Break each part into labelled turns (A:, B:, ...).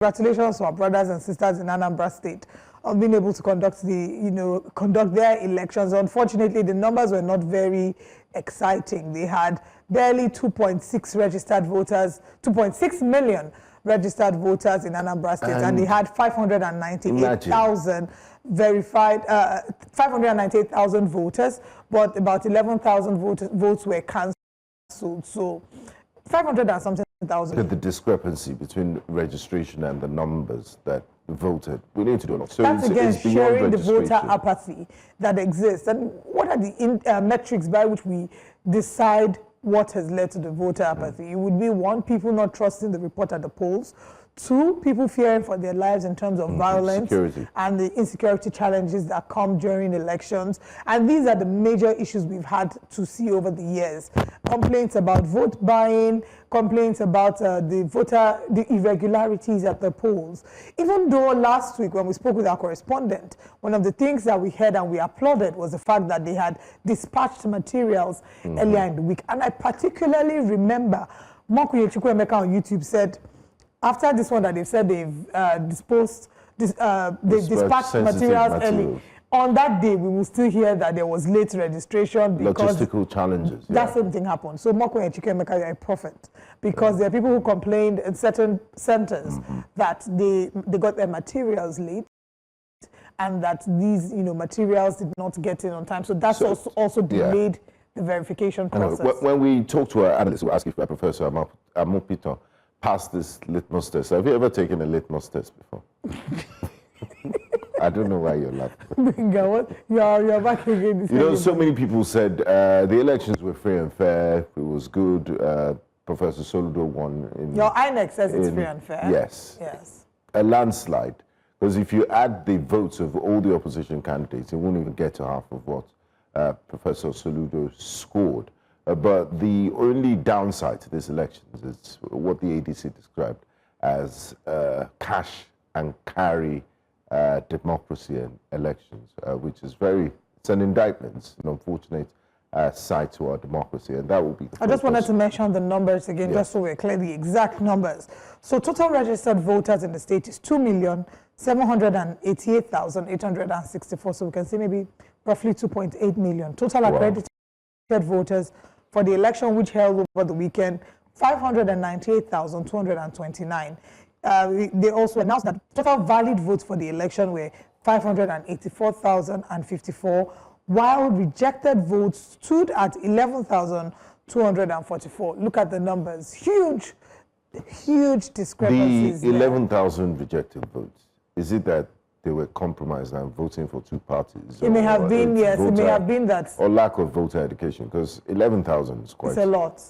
A: Congratulations to our brothers and sisters in Anambra State on being able to conduct their elections. Unfortunately, the numbers were not very exciting. They had barely 2.6 registered voters, 2.6 million registered voters in Anambra State, and they had 598,000 verified, 598,000 voters, but about 11,000 votes were cancelled. So 500 and something thousand.
B: The discrepancy between registration and the numbers that voted. We need to do a lot. So
A: that's again sharing the voter
B: apathy
A: apathy that exists. And what are the metrics by which we decide what has led to the voter apathy? It would be one, people not trusting the report at the polls. Two, people fearing for their lives in terms of violence and the insecurity challenges that come during elections. And these are the major issues we've had to see over the years. Complaints about vote buying, complaints about the irregularities at the polls. Even though last week when we spoke with our correspondent, one of the things that we heard and we applauded was the fact that they had dispatched materials earlier in the week. And I particularly remember Mokuye Chukwuemeka on YouTube said, after this one that they've said they've dispatched materials early, on that day we will still hear that there was late registration because
B: logistical challenges.
A: That same thing happened. So Moko and Chukwuemeka are a prophet, because there are people who complained in certain centers that they got their materials late, and that these materials did not get in on time. So that's also delayed the verification process.
B: When we talk to our analysts, we ask if Professor Amopito passed this litmus test. Have you ever taken a litmus test before? I don't know why you're laughing.
A: You're back again.
B: So many people said the elections were free and fair. It was good. Professor Soludo won.
A: Your INEC says it's free and fair.
B: Yes. A landslide. Because if you add the votes of all the opposition candidates, it won't even get to half of what Professor Soludo scored. But the only downside to this election is what the ADC described as cash and carry democracy and elections, which is it's an indictment, it's an unfortunate side to our democracy, and that will be
A: I just wanted to mention the numbers again, just so we're clear, the exact numbers. So total registered voters in the state is 2,788,864, so we can say maybe roughly 2.8 million. Total accredited voters for the election which held over the weekend, 598,229. They also announced that total valid votes for the election were 584,054, while rejected votes stood at 11,244. Look at the numbers. Huge discrepancies.
B: The 11,000 rejected votes, is it that they were compromised and voting for two parties?
A: It may have been, yes, it may have been that.
B: Or lack of voter education, because 11,000 is quite...
A: It's a lot.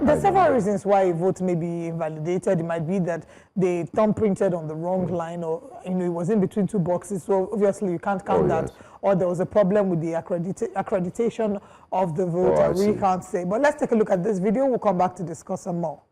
A: There's several reasons why a vote may be invalidated. It might be that they thumb printed on the wrong line, or it was in between two boxes, so obviously you can't count that. Or there was a problem with the accreditation of the vote. I really can't say. But let's take a look at this video. We'll come back to discuss some more.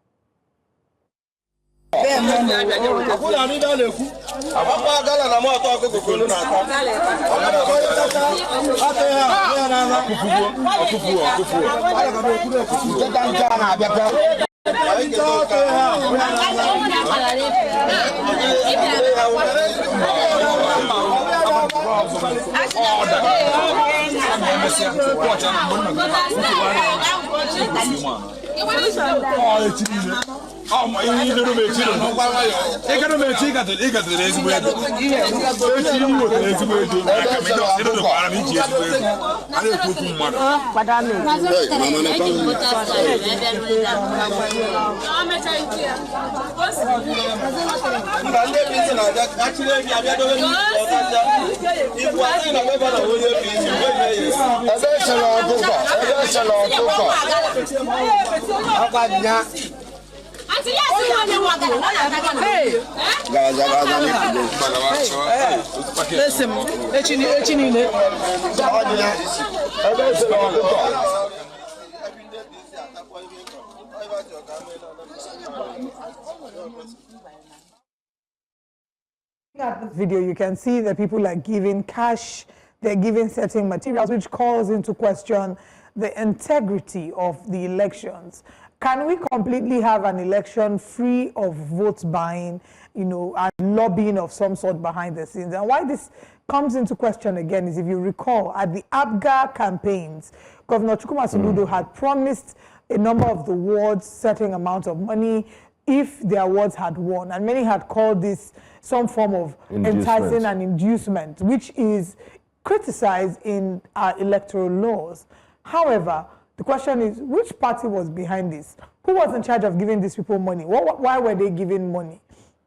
A: At this video, you can see that people are giving cash, they're giving certain materials, which calls into question the integrity of the elections. Can we completely have an election free of vote buying? and lobbying of some sort behind the scenes. And why this comes into question again is, if you recall, at the ABGA campaigns, Governor Chukwuma Soludo had promised a number of the wards certain amount of money if their wards had won. And many had called this some form of enticing and inducement, which is criticized in our electoral laws. However, the question is, which party was behind this? Who was in charge of giving these people money? Why were they giving money?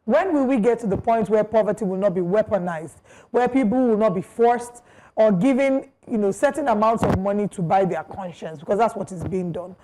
A: When will we get to the point where poverty will not be weaponized, where people will not be forced or given, certain amounts of money to buy their conscience? Because that's what is being done.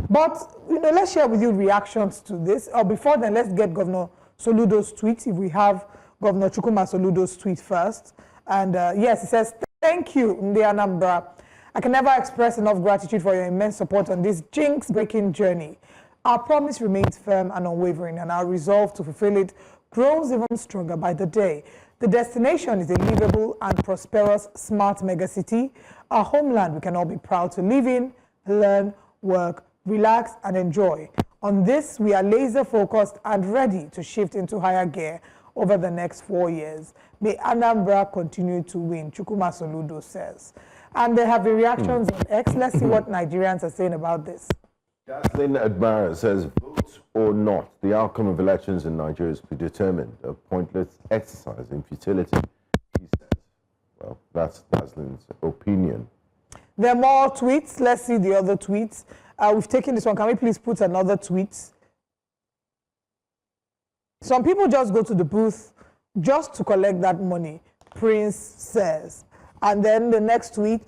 A: But, let's share with you reactions to this. Or before then, let's get Governor Soludo's tweet, if we have Governor Chukwuma Soludo's tweet first. And yes, he says, "Thank you, Ndi Anambra. I can never express enough gratitude for your immense support on this jinx-breaking journey. Our promise remains firm and unwavering, and our resolve to fulfill it grows even stronger by the day. The destination is a livable and prosperous smart megacity, a homeland we can all be proud to live in, learn, work, relax, and enjoy. On this, we are laser-focused and ready to shift into higher gear over the next 4 years. May Anambra continue to win," Chukwuma Soludo says. And there have been reactions on X. Let's see what Nigerians are saying about this.
B: Jocelyn Admira says, "Vote or not, the outcome of elections in Nigeria is predetermined, a pointless exercise in futility," he says. Well, that's Jocelyn's opinion.
A: There are more tweets. Let's see the other tweets. We've taken this one. Can we please put another tweet? Some people just go to the booth just to collect that money, Prince says. And then the next tweet.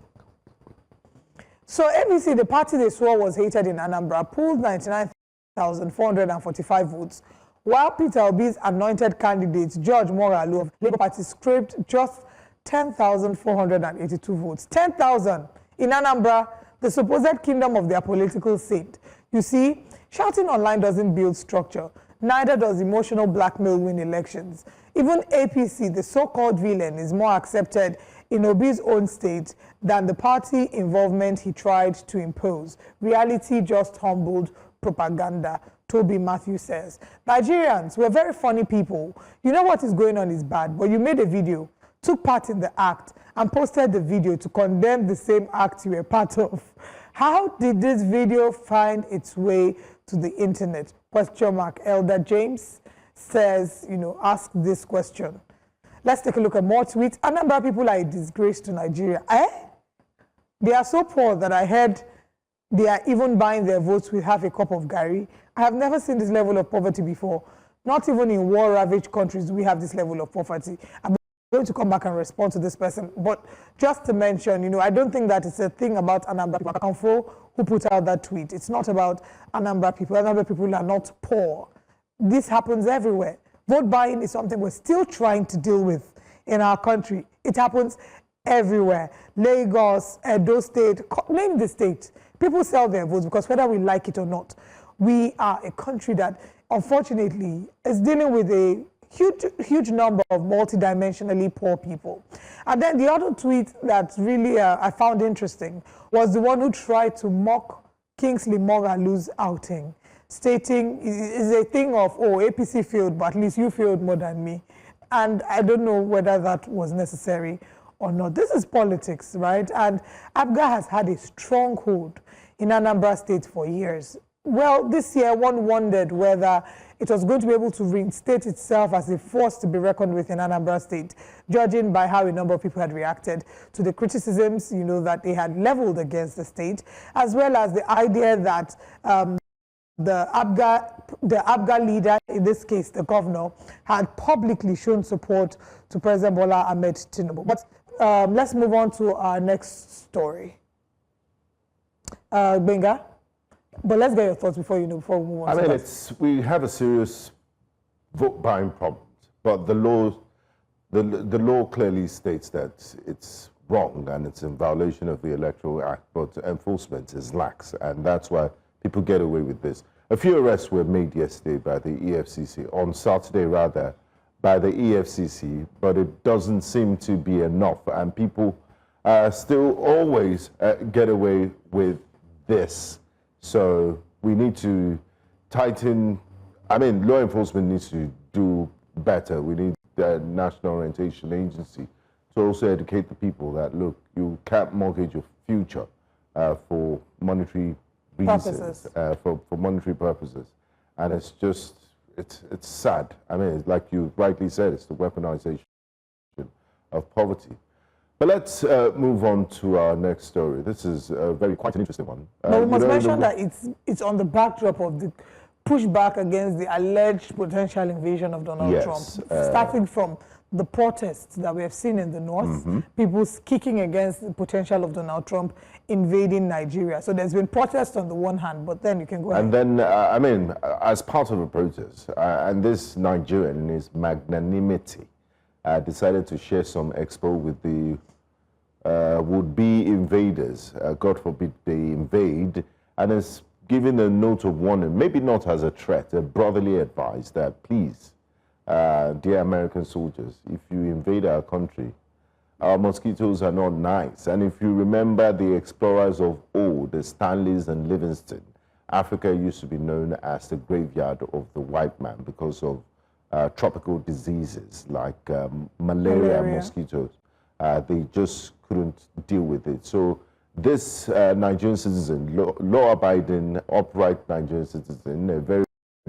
A: So ABC, the party they swore was hated in Anambra, pulled 99,445 votes, while Peter Obi's anointed candidate, George Moralu of Labour Party, scraped just 10,482 votes. 10,000 in Anambra, the supposed kingdom of their political saint. You see, shouting online doesn't build structure. Neither does emotional blackmail win elections. Even APC, the so-called villain, is more accepted in Obi's own state than the party involvement he tried to impose. Reality just humbled propaganda, Toby Matthew says. Nigerians, we're very funny people. You know what is going on is bad, but you made a video, took part in the act, and posted the video to condemn the same act you were part of. How did this video find its way to the internet? Question mark. Elder James says, ask this question. Let's take a look at more tweets. Anambra people are a disgrace to Nigeria. They are so poor that I heard they are even buying their votes with half a cup of gari. I have never seen this level of poverty before. Not even in war-ravaged countries do we have this level of poverty. I'm going to come back and respond to this person. But just to mention, I don't think that it's a thing about Anambra people. Akanfo, who put out that tweet. It's not about Anambra people. Anambra people are not poor. This happens everywhere. Vote buying is something we're still trying to deal with in our country. It happens everywhere. Lagos, Edo State, name the state. People sell their votes because whether we like it or not, we are a country that, unfortunately, is dealing with a huge number of multidimensionally poor people. And then the other tweet that really I found interesting was the one who tried to mock Kingsley Moralu's outing, stating it's a thing of, APC failed, but at least you failed more than me. And I don't know whether that was necessary or not. This is politics, right? And ABGA has had a stronghold in Anambra State for years. Well, this year one wondered whether it was going to be able to reinstate itself as a force to be reckoned with in Anambra State, judging by how a number of people had reacted to the criticisms, that they had leveled against the state, as well as the idea that the ABGA leader, in this case the governor, had publicly shown support to President Bola Ahmed Tinubu. But let's move on to our next story. Benga, but let's get your thoughts before we move on.
B: I mean, we have a serious vote buying problem, but the law clearly states that it's wrong and it's in violation of the Electoral Act, but enforcement is lax, and that's why people get away with this. A few arrests were made yesterday by the EFCC, on Saturday rather, by the EFCC, but it doesn't seem to be enough, and people still always get away with this. So we need to tighten, law enforcement needs to do better. We need the National Orientation Agency to also educate the people that, look, you can't mortgage your future for monetary reasons, for monetary purposes. And it's just, it's sad. I mean, it's like you rightly said, it's the weaponization of poverty. But let's move on to our next story. This is quite an interesting one.
A: But we must mention that it's on the backdrop of the pushback against the alleged potential invasion of Donald Trump, starting from the protests that we have seen in the north, people kicking against the potential of Donald Trump invading Nigeria. So there's been protests on the one hand, but then you can go ahead.
B: And then, I mean, as part of a protest, and this Nigerian in his magnanimity decided to share some expo with the would-be invaders. God forbid they invade, and is giving a note of warning, maybe not as a threat, a brotherly advice that, please, dear American soldiers, if you invade our country, our mosquitoes are not nice. And if you remember the explorers of old, the Stanleys and Livingston, Africa used to be known as the graveyard of the white man because of tropical diseases like malaria mosquitoes. They just couldn't deal with it. So this Nigerian citizen, law-abiding, upright Nigerian citizen, a very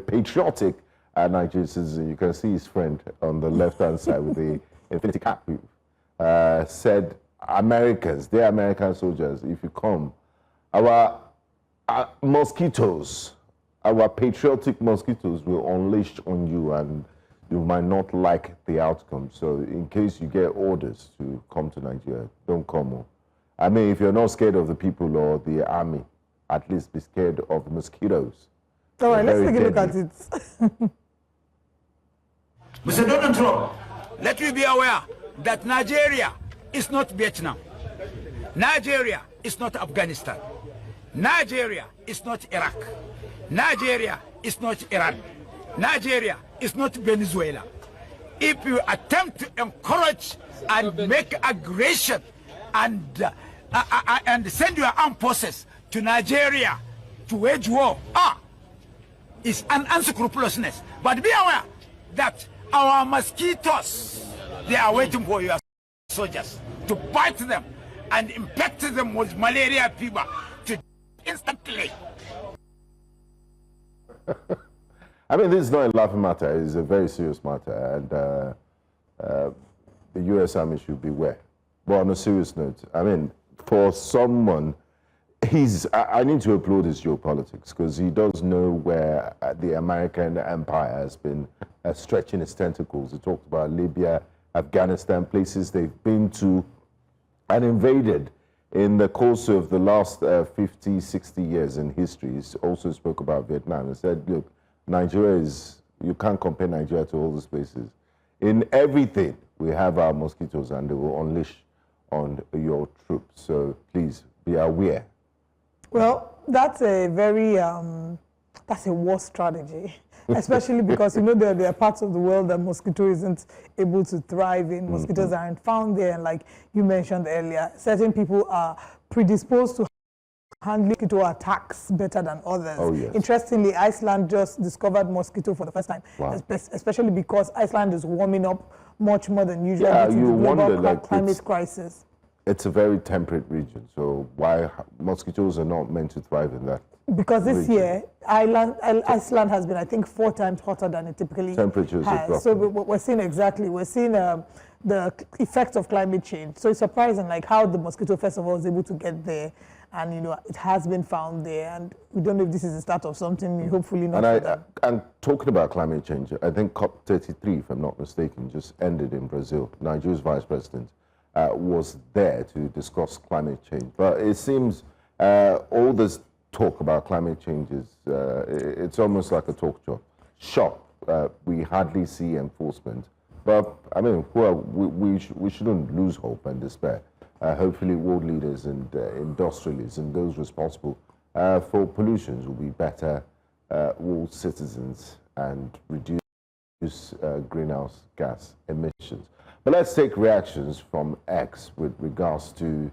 B: patriotic Nigerian citizen, you can see his friend on the left-hand side with the infinity cap, said, Americans, they're American soldiers, if you come, our mosquitoes, our patriotic mosquitoes will unleash on you, and you might not like the outcome. So in case you get orders to come to Nigeria, don't come. I mean, if you're not scared of the people or the army, at least be scared of mosquitoes.
A: All right, let's take a look at it.
C: Mr. Donald Trump, let me be aware that Nigeria is not Vietnam. Nigeria is not Afghanistan. Nigeria is not Iraq. Nigeria is not Iran. Nigeria is not Venezuela. If you attempt to encourage and make aggression and send your armed forces to Nigeria to wage war, it's an unscrupulousness. But be aware that our mosquitoes, they are waiting for your soldiers to bite them and infect them with malaria fever to instantly.
B: I mean, this is not a laughing matter. It's a very serious matter, and the U.S. Army should beware. But on a serious note, I mean, for someone, I need to applaud his geopolitics, because he does know where the American empire has been stretching its tentacles. He talked about Libya, Afghanistan, places they've been to and invaded in the course of the last 50, 60 years in history. He also spoke about Vietnam and said, look, Nigeria is, you can't compare Nigeria to all these places. In everything, we have our mosquitoes, and they will unleash on your troops. So please be aware.
A: Well, that's a very, that's a war strategy, especially because, you know, there are parts of the world that mosquito isn't able to thrive in. Mosquitoes aren't found there, and like you mentioned earlier, certain people are predisposed to handling mosquito attacks better than others.
B: Oh, yes.
A: Interestingly, Iceland just discovered mosquito for the first time, especially because Iceland is warming up much more than usual due to the global climate crisis.
B: It's a very temperate region, so why mosquitoes are not meant to thrive in that?
A: Because this year, Iceland has been, I think, 4 times hotter than it typically
B: Temperatures
A: has.
B: are
A: So we're seeing the effects of climate change. So it's surprising, like how the mosquito, first of all, was able to get there, and you know it has been found there, and we don't know if this is the start of something. Hopefully not.
B: And talking about climate change, I think COP33, if I'm not mistaken, just ended in Brazil. Nigeria's vice president was there to discuss climate change, but it seems all this talk about climate change is it's almost like a talk shop. We hardly see enforcement. But I mean, we shouldn't lose hope and despair. Hopefully, world leaders and industrialists and those responsible for pollutions will be better world citizens and reduce greenhouse gas emissions. But let's take reactions from X with regards to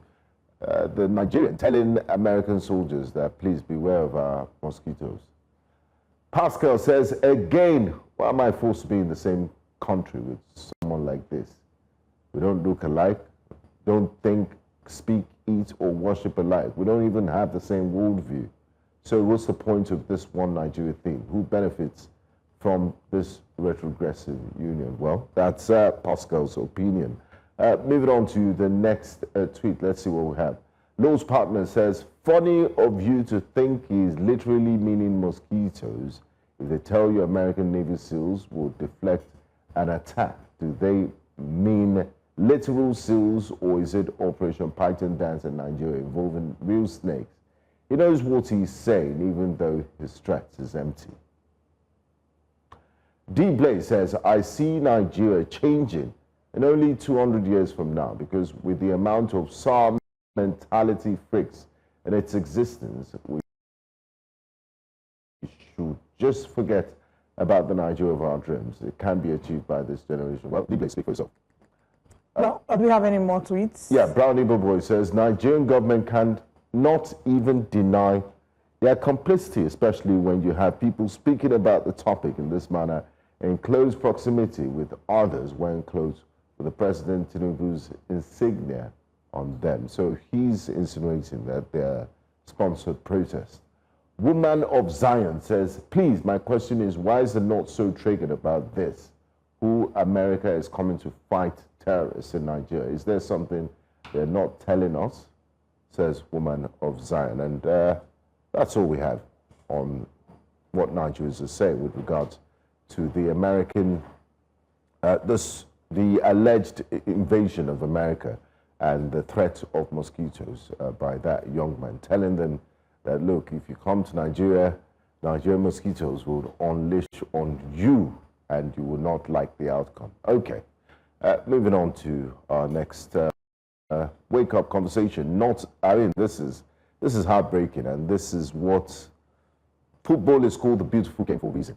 B: the Nigerian telling American soldiers that please beware of our mosquitoes. Pascal says, again, why am I forced to be in the same country with someone like this. We don't look alike, don't think, speak, eat, or worship alike. We don't even have the same worldview. So what's the point of this one Nigeria thing? Who benefits from this retrogressive union? Well, that's Pascal's opinion. Moving on to the next tweet. Let's see what we have. Low's partner says, funny of you to think he's literally meaning mosquitoes. If they tell you American Navy SEALs will deflect an attack, do they mean literal SEALs, or is it Operation Python Dance in Nigeria involving real snakes? He knows what he's saying, even though his threat is empty. D. Blaze says, I see Nigeria changing in only 200 years from now, because with the amount of SAR mentality freaks in its existence, we should just forget about the Nigeria of our dreams. It can be achieved by this generation. Well, D. Blaze, speak for yourself.
A: Well, do we have any more tweets?
B: Yeah, Brownie Boy says, Nigerian government can not even deny their complicity, especially when you have people speaking about the topic in this manner in close proximity with others wearing clothes with the President Tinubu's insignia on them. So he's insinuating that they're sponsored protests. Woman of Zion says, please, my question is, why is the North so triggered about this? Who America is coming to fight terrorists in Nigeria? Is there something they're not telling us? Says Woman of Zion. And that's all we have on what Nigerians are saying with regards to the American, the alleged invasion of America and the threat of mosquitoes by that young man, telling them that, look, if you come to Nigeria, Nigerian mosquitoes will unleash on you and you will not like the outcome. Okay, moving on to our next wake-up conversation. This is heartbreaking, and this is what football is called the beautiful game for a reason.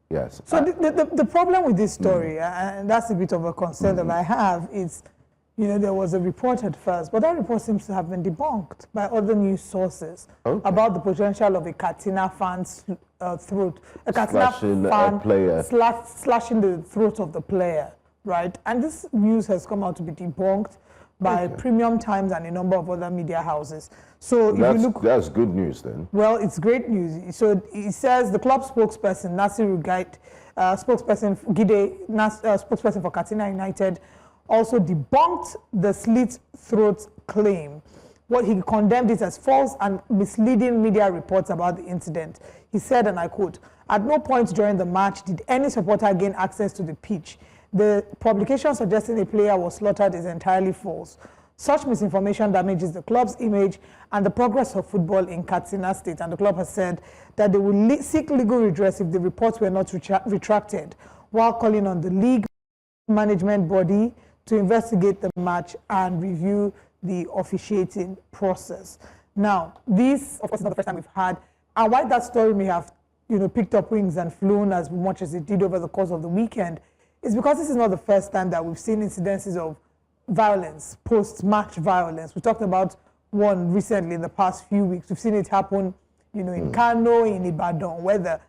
B: Yes.
A: So the problem with this story, and that's a bit of a concern that I have, is, you know, there was a report at first, but that report seems to have been debunked by other news sources about the potential of a Katina fan's throat, a Katina fan slashing the throat of the player, right? And this news has come out to be debunked by Premium Times and a number of other media houses. So if you look,
B: that's good news then.
A: Well, it's great news. So it says the club spokesperson, Nasir Idris, spokesperson for Katsina United, also debunked the slit throat claim. What he condemned it as false and misleading media reports about the incident. He said, and I quote, "At no point during the match did any supporter gain access to the pitch. The publication suggesting a player was slaughtered is entirely false. Such misinformation damages the club's image and the progress of football in Katsina State." And the club has said that they will seek legal redress if the reports were not retracted, while calling on the league management body to investigate the match and review the officiating process. Now, this, of course, is not the first time we've had, and why that story may have, you know, picked up wings and flown as much as it did over the course of the weekend, is because this is not the first time that we've seen incidences of violence, post-match violence. We talked about one recently in the past few weeks. We've seen it happen, you know, in Kano, in Ibadan, where the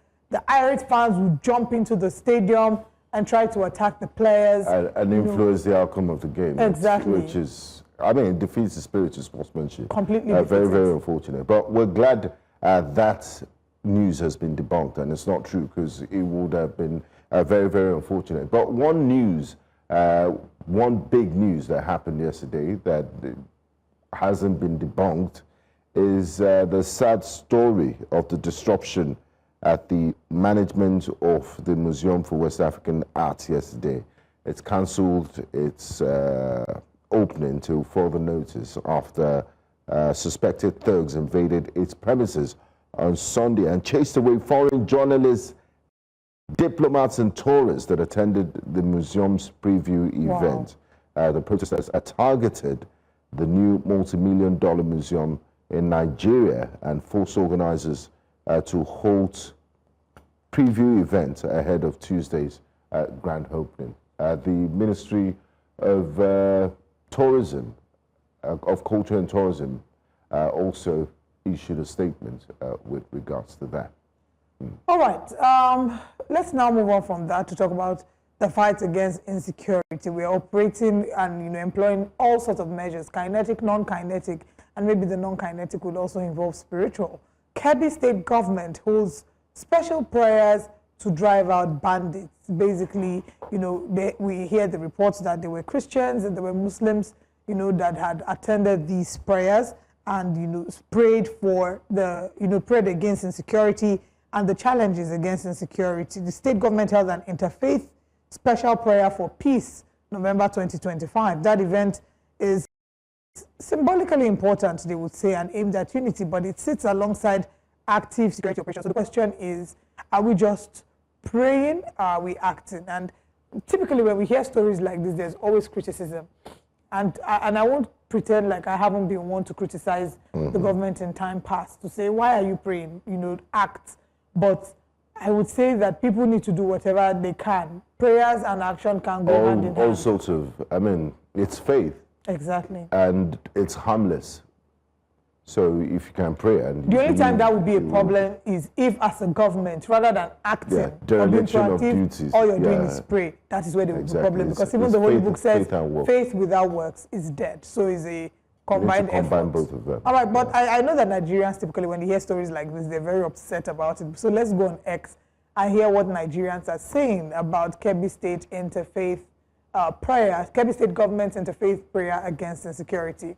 A: irate fans would jump into the stadium and try to attack the players.
B: And influence the outcome of the game.
A: Exactly.
B: Which is, I mean, it defeats the spirit of sportsmanship.
A: Completely
B: very, very unfortunate. But we're glad that news has been debunked, and it's not true, because it would have been very, very unfortunate. But one big news that happened yesterday that hasn't been debunked is the sad story of the disruption at the management of the Museum for West African Art yesterday. It's cancelled its opening till further notice after suspected thugs invaded its premises on Sunday and chased away foreign journalists, diplomats and tourists that attended the museum's preview event. The protesters targeted the new multi-million-dollar museum in Nigeria and forced organizers to halt preview event ahead of Tuesday's grand opening. The Ministry of Tourism, of Culture and Tourism, also issued a statement with regards to that.
A: All right, let's now move on from that to talk about the fight against insecurity. We're operating and employing all sorts of measures, kinetic, non-kinetic, and maybe the non-kinetic would also involve spiritual. Kebbi State government holds special prayers to drive out bandits. Basically, we hear the reports that there were Christians and there were Muslims, that had attended these prayers and, prayed for the, prayed against insecurity and the challenges against insecurity. The state government held an interfaith special prayer for peace, November 2025. That event is symbolically important, they would say, and aimed at unity, but it sits alongside active security operations. So the question is, are we just praying? Are we acting? And typically when we hear stories like this, there's always criticism. And I won't pretend like I haven't been one to criticize the government in time past, to say, why are you praying? Act. But I would say that people need to do whatever they can. Prayers and action can go hand in hand.
B: All sorts of, it's faith.
A: Exactly.
B: And it's harmless. So if you can pray and...
A: The only time that would be a problem is if as a government, rather than acting or being proactive, all you're doing is pray. That is where there will be a problem. Because even the Holy Book says faith without works is dead. So it's a combined effort. Combine
B: both of them.
A: All right, but I know that Nigerians typically, when they hear stories like this, they're very upset about it. So let's go on X and hear what Nigerians are saying about Kebbi State interfaith prayer, Kebbi State government's interfaith prayer against insecurity.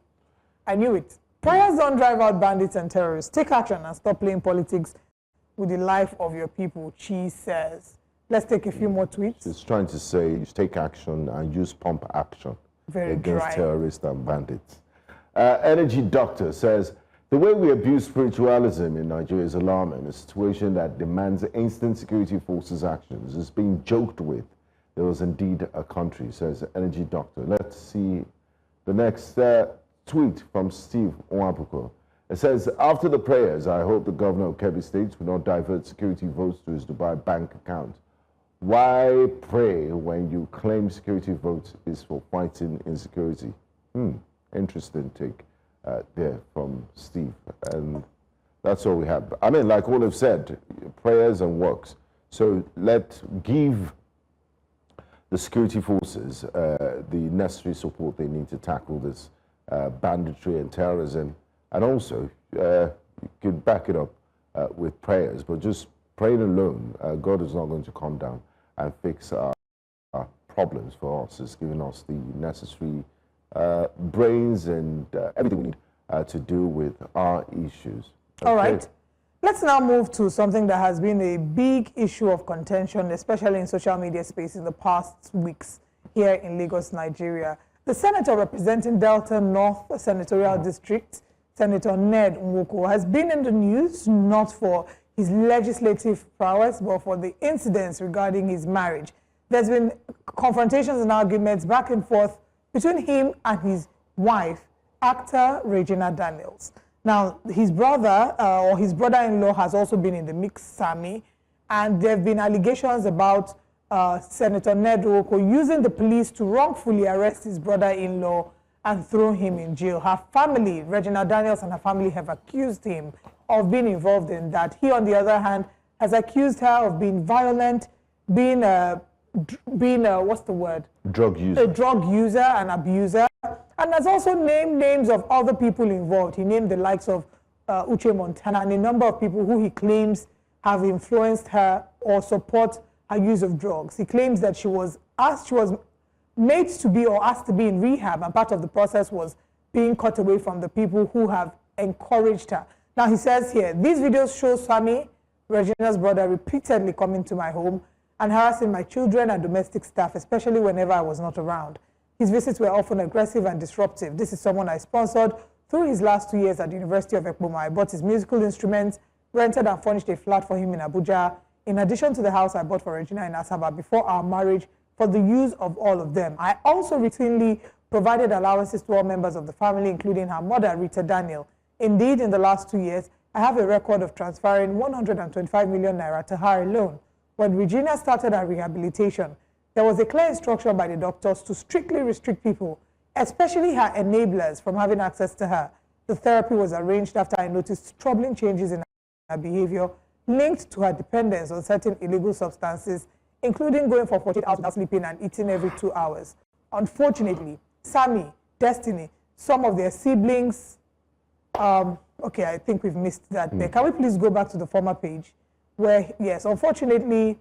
A: I knew it. Prayers don't drive out bandits and terrorists. Take action and stop playing politics with the life of your people, Chi says. Let's take a few more tweets.
B: It's trying to say, take action and use pump action against terrorists and bandits. Energy Doctor says, the way we abuse spiritualism in Nigeria is alarming. A situation that demands instant security forces actions is being joked with. There was indeed a country, says Energy Doctor. Let's see the next tweet from Steve Nwabuko. It says, after the prayers, I hope the governor of Kebbi State will not divert security votes to his Dubai bank account. Why pray when you claim security votes is for fighting insecurity? Interesting take there from Steve. And that's all we have. Like all have said, prayers and works. So give the security forces the necessary support they need to tackle this banditry and terrorism, and also you could back it up with prayers, but just praying alone, God is not going to come down and fix our problems for us. It's giving us the necessary brains and everything we need to deal with our issues. Okay.
A: All right. Let's now move to something that has been a big issue of contention, especially in social media space in the past weeks here in Lagos, Nigeria. The senator representing Delta North Senatorial District, Senator Ned Nwoko, has been in the news not for his legislative prowess, but for the incidents regarding his marriage. There's been confrontations and arguments back and forth between him and his wife, actor Regina Daniels. Now, his brother or his brother-in-law has also been in the mix, Sammy, and there have been allegations about Senator Ned Nwoko using the police to wrongfully arrest his brother-in-law and throw him in jail. Her family, Regina Daniels and her family, have accused him of being involved in that. He, on the other hand, has accused her of being violent, being what's the word?
B: Drug user.
A: A drug user, an abuser, and has also named names of other people involved. He named the likes of Uche Montana and a number of people who he claims have influenced her or support her use of drugs. He claims that she was made to be or asked to be in rehab, and part of the process was being cut away from the people who have encouraged her. Now he says here, these videos show Sammy, Regina's brother, repeatedly coming to my home and harassing my children and domestic staff, especially whenever I was not around. His visits were often aggressive and disruptive. This is someone I sponsored through his last 2 years at the University of Ekpoma. I bought his musical instruments, rented and furnished a flat for him in Abuja, in addition to the house I bought for Regina in Asaba before our marriage for the use of all of them. I also routinely provided allowances to all members of the family, including her mother, Rita Daniel. Indeed, in the last 2 years, I have a record of transferring 125 million naira to her alone. When Regina started her rehabilitation, there was a clear instruction by the doctors to strictly restrict people, especially her enablers, from having access to her. The therapy was arranged after I noticed troubling changes in her behavior linked to her dependence on certain illegal substances, including going for 48 hours without sleeping and eating every 2 hours. Unfortunately, Sammy, Destiny, some of their siblings, okay, I think we've missed that there. Can we please go back to the former page where, yes, unfortunately,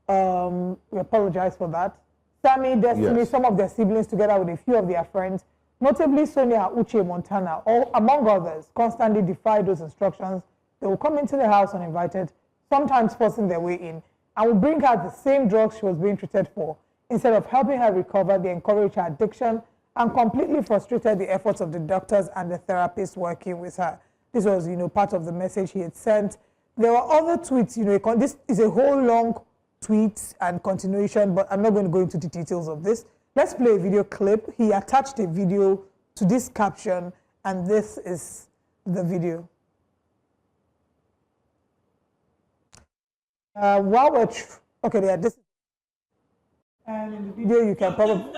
A: we apologize for that. Sammy, Destiny, some of their siblings together with a few of their friends, notably Sonia Uche Montana, all, among others, constantly defy those instructions. They will come into the house uninvited, sometimes forcing their way in, and will bring her the same drugs she was being treated for. Instead of helping her recover, they encourage her addiction and completely frustrated the efforts of the doctors and the therapists working with her. This was, part of the message he had sent. There were other tweets, this is a whole long tweet and continuation, but I'm not going to go into the details of this. Let's play a video clip. He attached a video to this caption, and this is the video. While we're, okay, there, this, and in the video you can probably.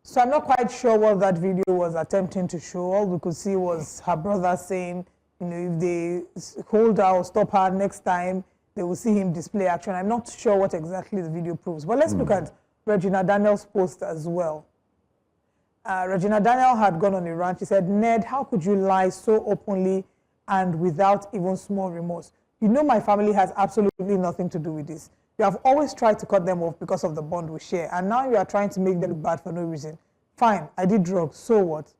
A: So I'm not quite sure what that video was attempting to show. All we could see was her brother saying, if they hold her or stop her next time, they will see him display action. I'm not sure what exactly the video proves. But let's look at Regina Daniels' post as well. Regina Daniels had gone on a rant. She said, Ned, how could you lie so openly and without even small remorse? You know my family has absolutely nothing to do with this. You have always tried to cut them off because of the bond we share, and now you are trying to make them look bad for no reason. Fine, I did drugs, so what?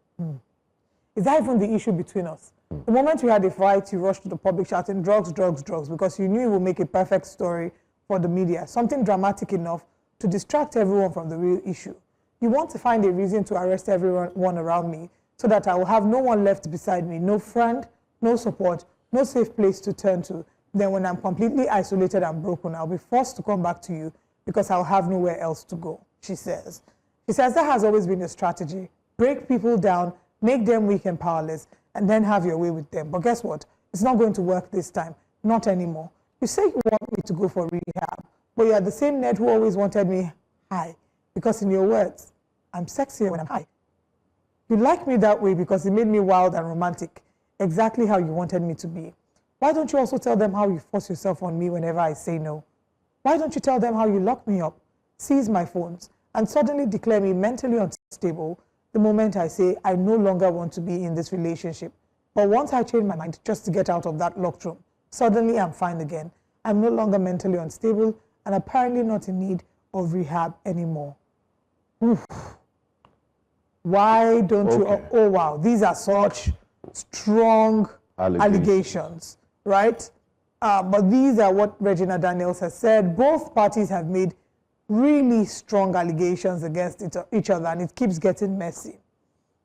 A: Is that even the issue between us? The moment we had a fight, you rushed to the public shouting drugs, drugs, drugs, because you knew it would make a perfect story for the media, something dramatic enough to distract everyone from the real issue. You want to find a reason to arrest everyone around me so that I will have no one left beside me, no friend, no support, no safe place to turn to. Then when I'm completely isolated and broken, I'll be forced to come back to you because I'll have nowhere else to go, she says. She says that has always been a strategy. Break people down, make them weak and powerless, and then have your way with them. But guess what? It's not going to work this time. Not anymore. You say you want me to go for rehab, but you're the same Ned who always wanted me high. Because in your words, I'm sexier when I'm high. You like me that way because it made me wild and romantic, exactly how you wanted me to be. Why don't you also tell them how you force yourself on me whenever I say no? Why don't you tell them how you lock me up, seize my phones, and suddenly declare me mentally unstable the moment I say I no longer want to be in this relationship? But once I change my mind just to get out of that locked room, suddenly I'm fine again. I'm no longer mentally unstable and apparently not in need of rehab anymore. Oof. Why don't you? Oh, wow. These are such strong allegations. Right? But these are what Regina Daniels has said. Both parties have made really strong allegations against each other, and it keeps getting messy.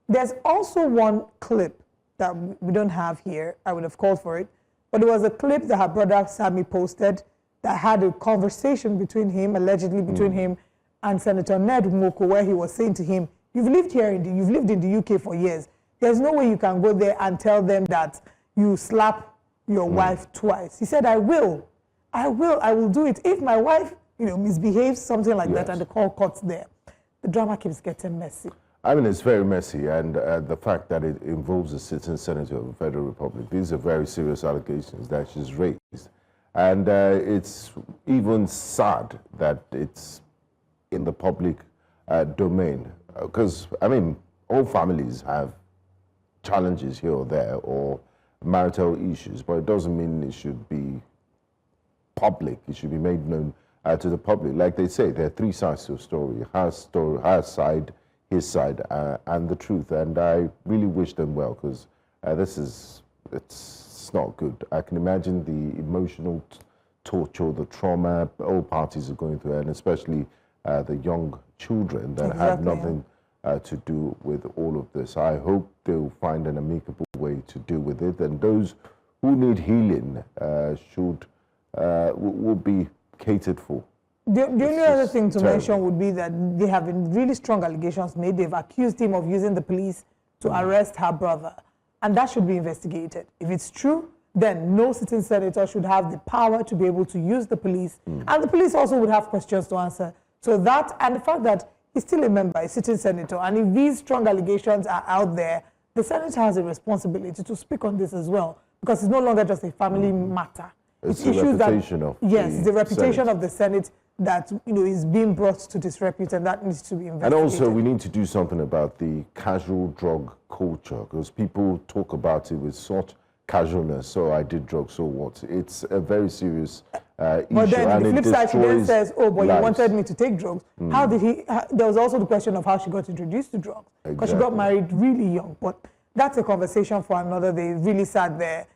A: There's also one clip that we don't have here. I would have called for it. But it was a clip that her brother Sammy posted that had a conversation between him, allegedly between him and Senator Ned Nwoko, where he was saying to him, you've lived in the UK for years. There's no way you can go there and tell them that you slap your wife twice. He said, I will do it. If my wife, misbehaves, something like that, and the call cuts there, the drama keeps getting messy.
B: I mean, it's very messy, and the fact that it involves a sitting senator of the Federal Republic, these are very serious allegations that she's raised. And it's even sad that it's in the public domain, because, I mean, all families have challenges here or there, or marital issues, but it doesn't mean it should be public. It should be made known to the public. Like they say, there are three sides to a story: her side, his side, and the truth. And I really wish them well, because it's not good. I can imagine the emotional torture, the trauma all parties are going through, and especially the young children that have nothing to do with all of this. I hope they'll find an amicable way to deal with it, and those who need healing will be catered for.
A: The only other thing to mention would be that there have been really strong allegations made. They've accused him of using the police to arrest her brother, and that should be investigated. If it's true, then no sitting senator should have the power to be able to use the police, and the police also would have questions to answer. So that, and the fact that he's still a member, a sitting senator, and if these strong allegations are out there, the senator has a responsibility to speak on this as well, because it's no longer just a family matter.
B: It's the reputation of
A: the reputation of the Senate that is being brought to disrepute, and that needs to be investigated.
B: And also, we need to do something about the casual drug culture, because people talk about it with such casualness. So I did drugs, so what? It's a very serious issue.
A: But then the flip side, she then says, "Oh, but
B: lives.
A: you wanted me to take drugs." How did he? There was also the question of how she got introduced to drugs, because she got married really young. But that's a conversation for another day. Really sad there.